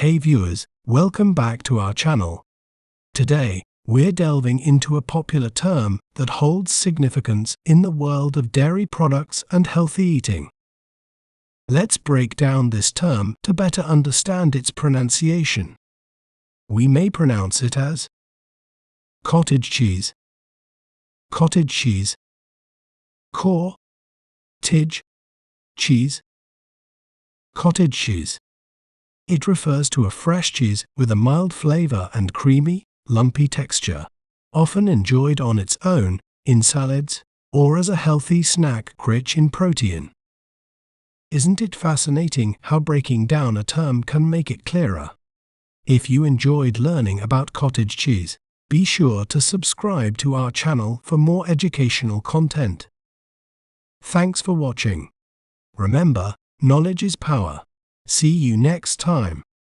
Hey viewers, welcome back to our channel. Today, we're delving into a popular term that holds significance in the world of dairy products and healthy eating. Let's break down this term to better understand its pronunciation. We may pronounce it as cottage cheese, cottage cheese, cottage cheese, cottage cheese. It refers to a fresh cheese with a mild flavor and creamy, lumpy texture, often enjoyed on its own, in salads, or as a healthy snack rich in protein. Isn't it fascinating how breaking down a term can make it clearer? If you enjoyed learning about cottage cheese, be sure to subscribe to our channel for more educational content. Thanks for watching. Remember, knowledge is power. See you next time.